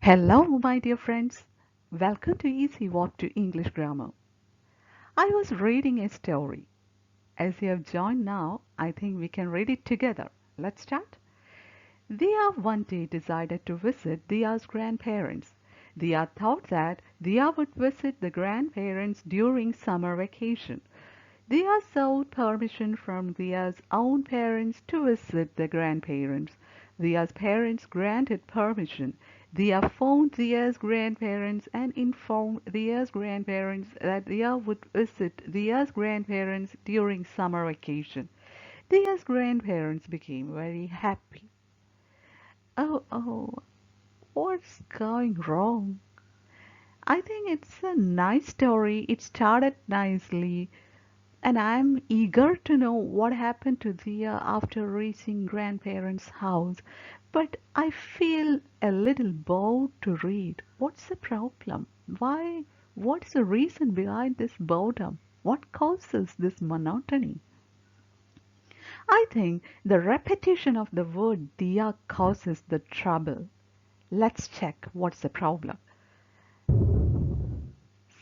Hello, my dear friends. Welcome to Easy Walk to English Grammar. I was reading a story. As you have joined now, I think we can read it together. Let's start. Dia one day decided to visit Dia's grandparents. Dia thought that Dia would visit the grandparents during summer vacation. Dia sought permission from Dia's own parents to visit the grandparents. Dia's parents granted permission. Dia phoned Dia's grandparents and informed Dia's grandparents that Dia would visit Dia's grandparents during summer vacation. Dia's grandparents became very happy. Oh, what's going wrong? I think it's a nice story. It started nicely. And I'm eager to know what happened to Dia after reaching grandparents' house. But I feel a little bored to read. What's the problem? Why? What's the reason behind this boredom? What causes this monotony? I think the repetition of the word Dia causes the trouble. Let's check what's the problem.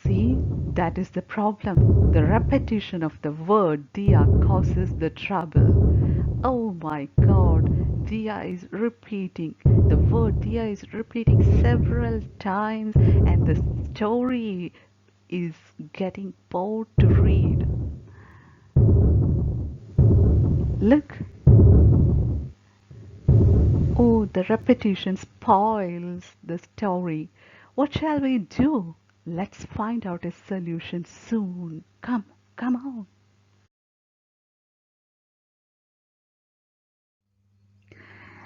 See, that is the problem. The repetition of the word dia causes the trouble. Oh my God, dia is repeating. The word dia is repeating several times, and the story is getting bored to read. Look, oh, the repetition spoils the story. What shall we do? Let's find out a solution soon. Come on.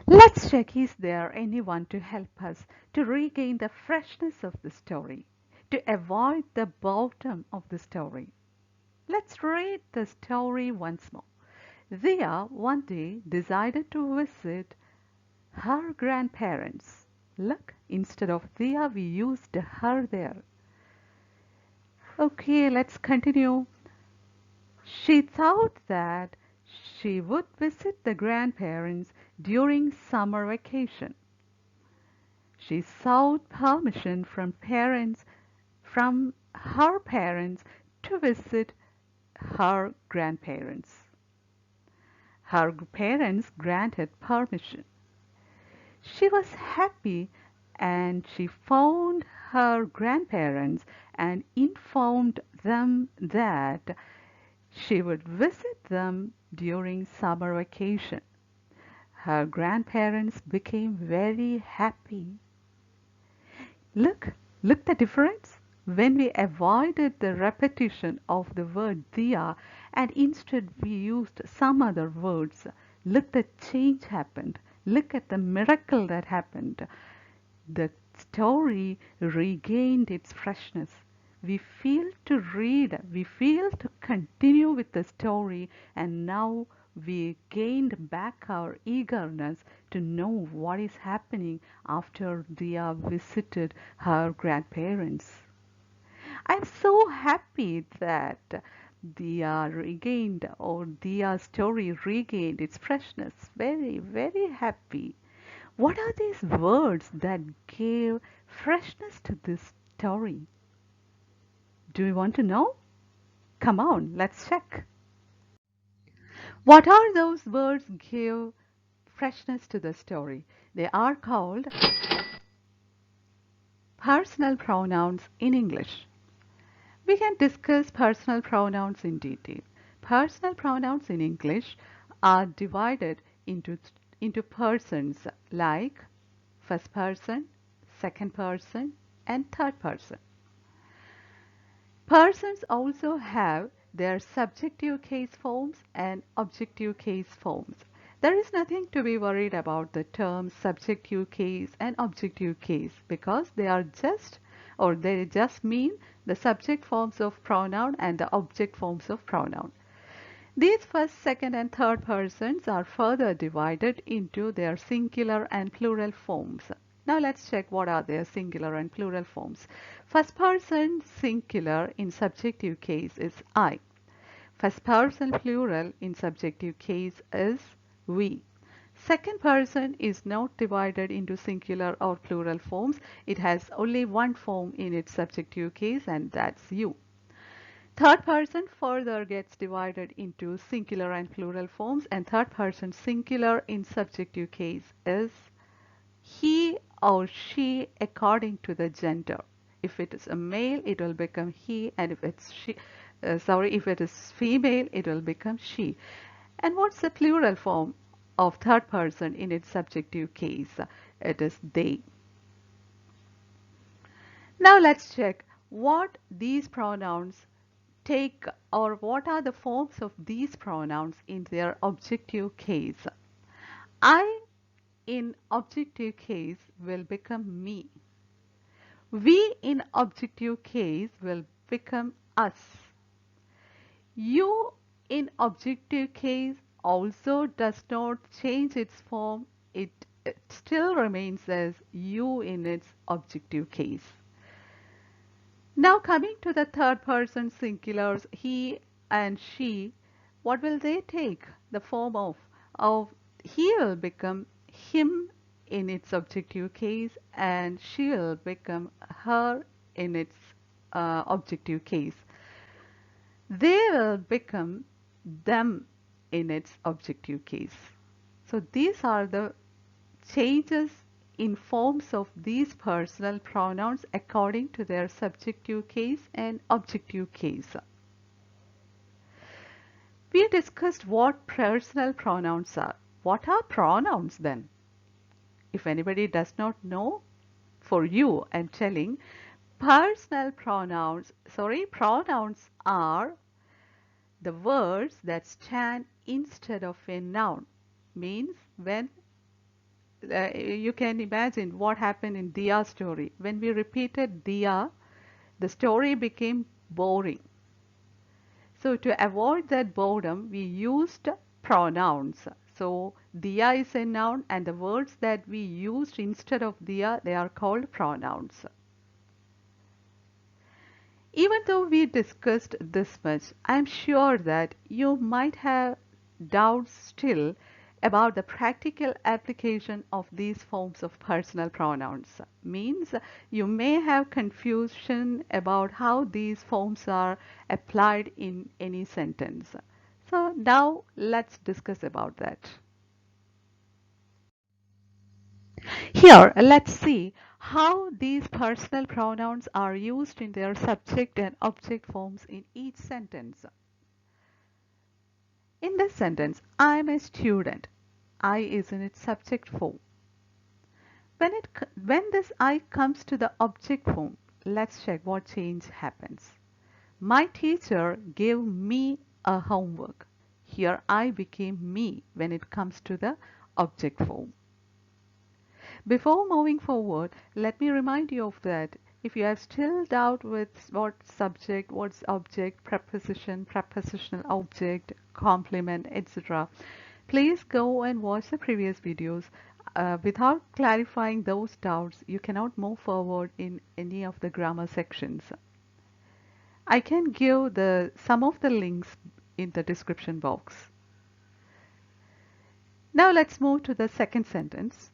Let's check, is there anyone to help us to regain the freshness of the story, to avoid the boredom of the story. Let's read the story once more. Dia one day decided to visit her grandparents. Look, instead of Dia, we used her there. Okay, let's continue. She thought that she would visit the grandparents during summer vacation. She sought permission from her parents to visit her grandparents. Her parents granted permission. She was happy and she phoned her grandparents and informed them that she would visit them during summer vacation. Her grandparents became very happy. Look, look the difference. When we avoided the repetition of the word dia and instead we used some other words, look the change happened. Look at the miracle that happened. The story regained its freshness. We feel to read, we feel to continue with the story, and now we gained back our eagerness to know what is happening after Dia visited her grandparents. I'm so happy that Dia regained, or Dia's story regained its freshness. Very, very happy. What are these words that gave freshness to this story? Do you want to know? Come on, let's check. What are those words give freshness to the story? They are called personal pronouns in English. We can discuss personal pronouns in detail. Personal pronouns in English are divided into persons like first person, second person, and third person. Persons also have their subjective case forms and objective case forms. There is nothing to be worried about the terms subjective case and objective case because they just mean the subject forms of pronoun and the object forms of pronoun. These first, second, and third persons are further divided into their singular and plural forms. Now let's check what are their singular and plural forms. First person singular in subjective case is I. First person plural in subjective case is we. Second person is not divided into singular or plural forms. It has only one form in its subjective case, and that's you. Third person further gets divided into singular and plural forms, and third person singular in subjective case is he or she according to the gender. If it is a male, it will become he, and if it's if it is female, it will become she. And what's the plural form of third person in its subjective case? It is they. Now let's check what these pronouns take, or what are the forms of these pronouns in their objective case. I in objective case will become me. We in objective case will become us. You in objective case also does not change its form. It still remains as you in its objective case. Now coming to the third person singulars, he and she, what will they take? The form of he will become him in its objective case, and she will become her in its objective case. They will become them in its objective case. So these are the changes in forms of these personal pronouns according to their subjective case and objective case. We discussed what personal pronouns are. What are pronouns then? If anybody does not know, for you I'm telling, pronouns are the words that stand instead of a noun. Means when you can imagine what happened in Dia's story. When we repeated Dia, the story became boring. So to avoid that boredom, we used pronouns. So Dia is a noun, and the words that we used instead of Dia, they are called pronouns. Even though we discussed this much, I am sure that you might have doubts still about the practical application of these forms of personal pronouns. Means you may have confusion about how these forms are applied in any sentence. So now let's discuss about that. Here, let's see how these personal pronouns are used in their subject and object forms in each sentence. In this sentence, I am a student. I is in its subject form. When this I comes to the object form, let's check what change happens. My teacher gave me a homework. Here I became me when it comes to the object form. Before moving forward, let me remind you of that. If you have still doubt with what subject, what's object, preposition, prepositional object, complement, etc., please go and watch the previous videos. Without clarifying those doubts, you cannot move forward in any of the grammar sections. I can give some of the links in the description box. Now let's move to the second sentence.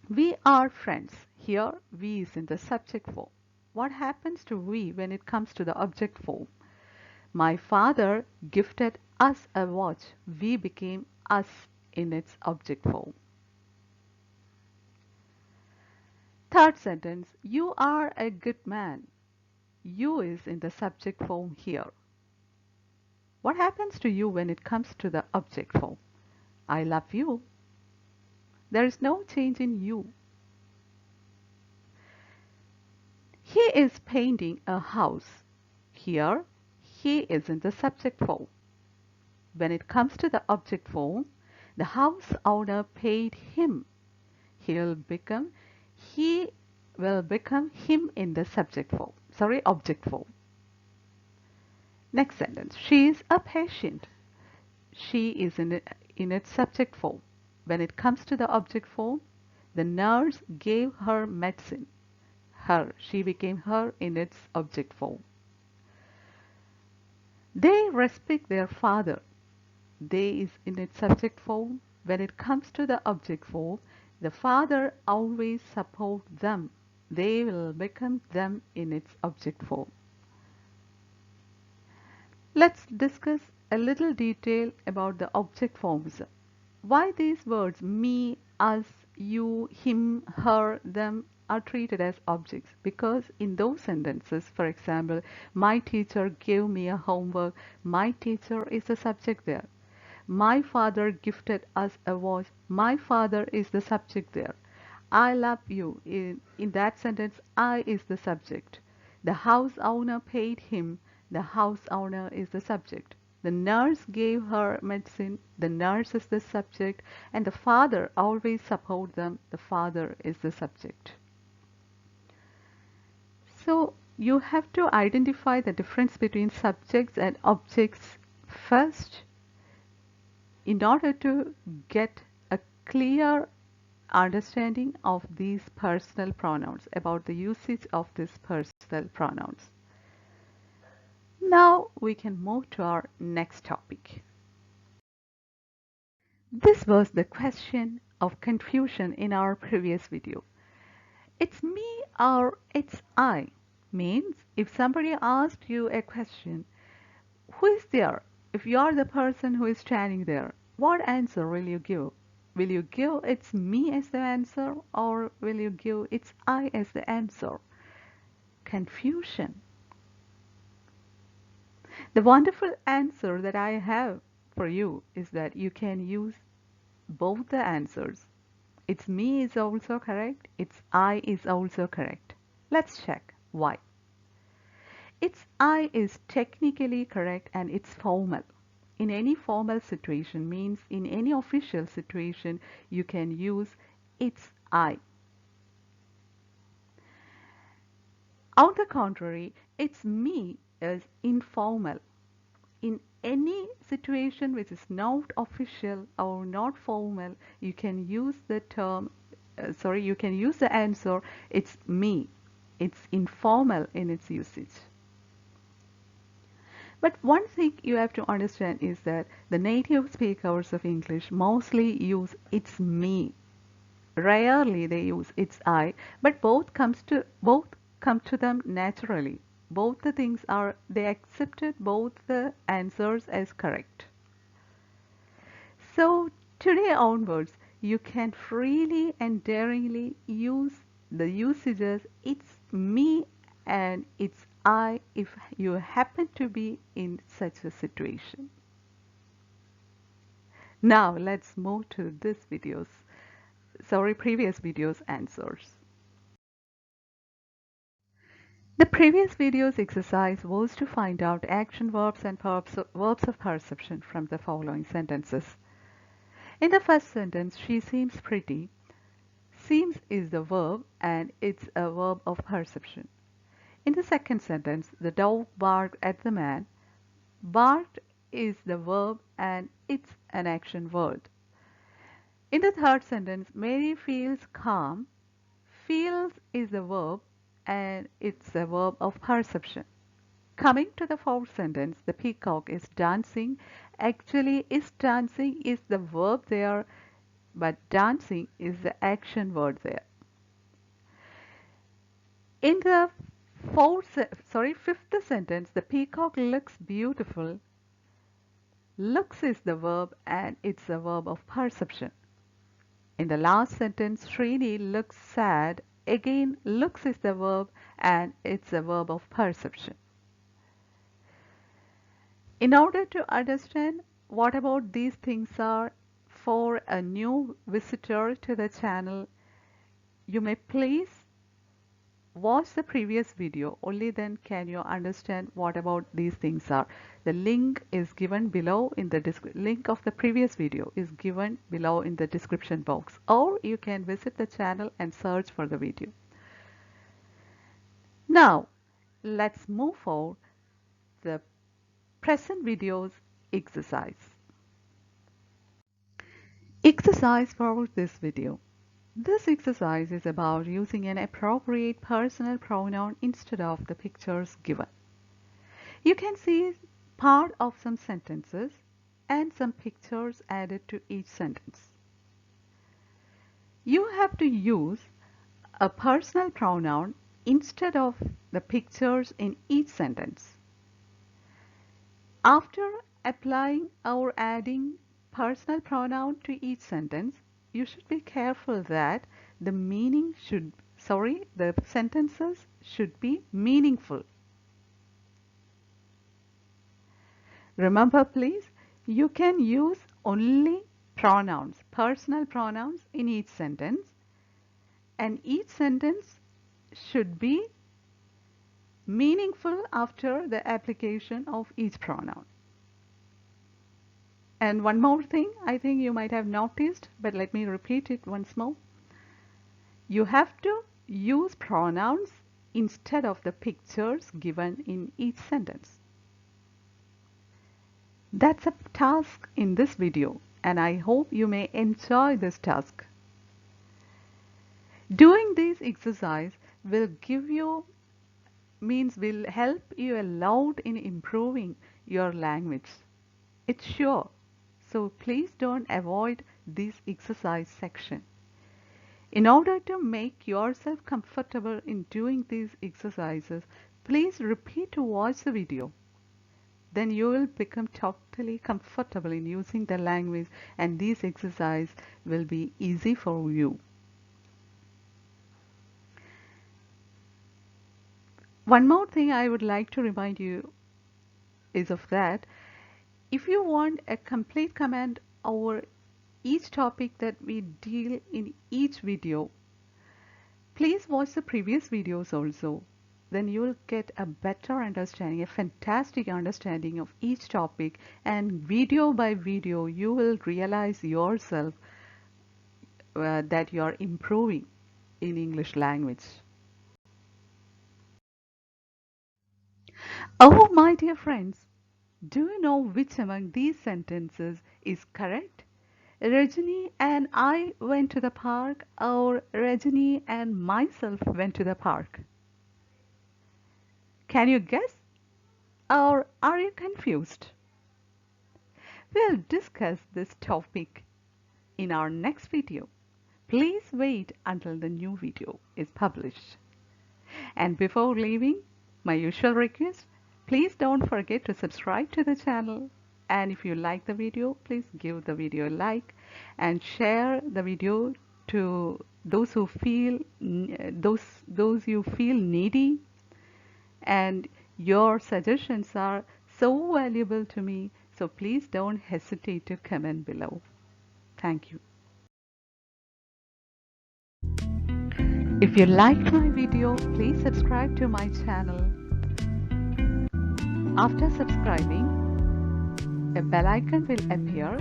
We are friends. Here, we is in the subject form. What happens to we when it comes to the object form? My father gifted us a watch. We became us in its object form. Third sentence. You are a good man. You is in the subject form here. What happens to you when it comes to the object form? I love you. There is no change in you. He is painting a house. Here, he is in the subject form. When it comes to the object form, the house owner paid him. He will become him in the object form. Next sentence. She is a patient. She is in its subject form. When it comes to the object form, the nurse gave her medicine. She became her in its object form. They respect their father. They is in its subject form. when it comes to the object form, the father always support them. They will become them in its object form. Let's discuss a little detail about the object forms. Why these words me, us, you, him, her, them are treated as objects? Because in those sentences, for example, my teacher gave me a homework, my teacher is the subject there. My father gifted us a watch, my father is the subject there. I love you. In that sentence, I is the subject. The house owner paid him. The house owner is the subject. The nurse gave her medicine. The nurse is the subject. And the father always support them. The father is the subject. So you have to identify the difference between subjects and objects first in order to get a clear understanding of these personal pronouns, about the usage of these personal pronouns. Now we can move to our next topic. This was the question of confusion in our previous video. It's me or it's I means if somebody asked you a question, who is there? If you are the person who is standing there, what answer will you give? Will you give it's me as the answer or will you give it's I as the answer? Confusion. The wonderful answer that I have for you is that you can use both the answers. It's me is also correct, it's I is also correct. Let's check why. It's I is technically correct and it's formal. In any formal situation means in any official situation you can use it's I. On the contrary, it's me is informal. In any situation which is not official or not formal, you can use the term, you can use the answer, it's me. It's informal in its usage. But one thing you have to understand is that the native speakers of English mostly use it's me. Rarely they use it's I, but both come to them naturally. Both the things are they accepted both the answers as correct. So today onwards, you can freely and daringly use the usages it's me and it's I if you happen to be in such a situation. Now let's move to previous video's answers. The previous video's exercise was to find out action verbs and verbs of perception from the following sentences. In the first sentence, she seems pretty. Seems is the verb and it's a verb of perception. In the second sentence, the dog barked at the man. Barked is the verb and it's an action word. In the third sentence, Mary feels calm. Feels is the verb and it's a verb of perception. Coming to the fourth sentence, the peacock is dancing. Actually, is dancing is the verb there, but dancing is the action word there. In the fifth sentence, the peacock looks beautiful. Looks is the verb and it's a verb of perception. In the last sentence, Srini looks sad. Again, looks is the verb and it's a verb of perception. In order to understand what about these things are for a new visitor to the channel, you may please watch the previous video. Only then can you understand what about these things are. The link is given below in the link of the previous video is given below in the description box, or you can visit the channel and search for the video. Now let's move for the present video's exercise. Exercise for this video. This exercise is about using an appropriate personal pronoun instead of the pictures given. You can see part of some sentences and some pictures added to each sentence. You have to use a personal pronoun instead of the pictures in each sentence. After applying or adding personal pronoun to each sentence, you should be careful that the sentences should be meaningful. Remember please, you can use only pronouns, personal pronouns in each sentence, and each sentence should be meaningful after the application of each pronoun. And one more thing I think you might have noticed, but let me repeat it once more. You have to use pronouns instead of the pictures given in each sentence. That's a task in this video, and I hope you may enjoy this task. Doing this exercise will help you a lot in improving your language. It's sure. So please don't avoid this exercise section. In order to make yourself comfortable in doing these exercises, please repeat to watch the video. Then you will become totally comfortable in using the language, and this exercise will be easy for you. One more thing I would like to remind you is of that if you want a complete command over each topic that we deal in each video, please watch the previous videos also. Then you will get a better understanding, a fantastic understanding of each topic, and video by video you will realize yourself that you are improving in English language. Oh my dear friends, do you know which among these sentences is correct? Rajini and I went to the park, or Rajini and myself went to the park. Can you guess? Or are you confused? We'll discuss this topic in our next video. Please wait until the new video is published. And before leaving, my usual request, please don't forget to subscribe to the channel. And if you like the video, please give the video a like and share the video to those you feel needy. And your suggestions are so valuable to me, so please don't hesitate to comment below. Thank you. If you liked my video, please subscribe to my channel. After subscribing, a bell icon will appear.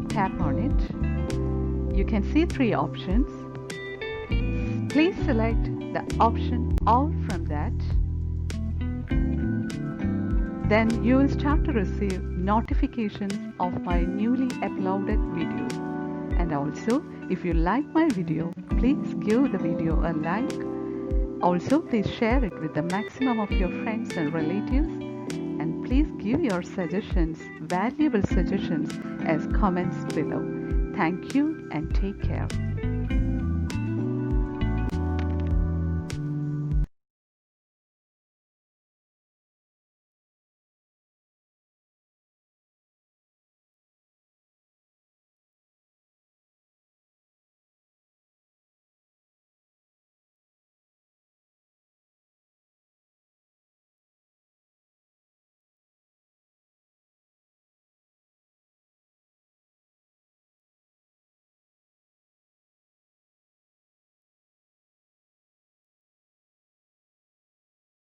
Tap on it. You can see 3 options. Please select the option All from that. Then you will start to receive notifications of my newly uploaded videos. And also, if you like my video, please give the video a like. Also, please share it with the maximum of your friends and relatives. And please give your suggestions, valuable suggestions, as comments below. Thank you and take care.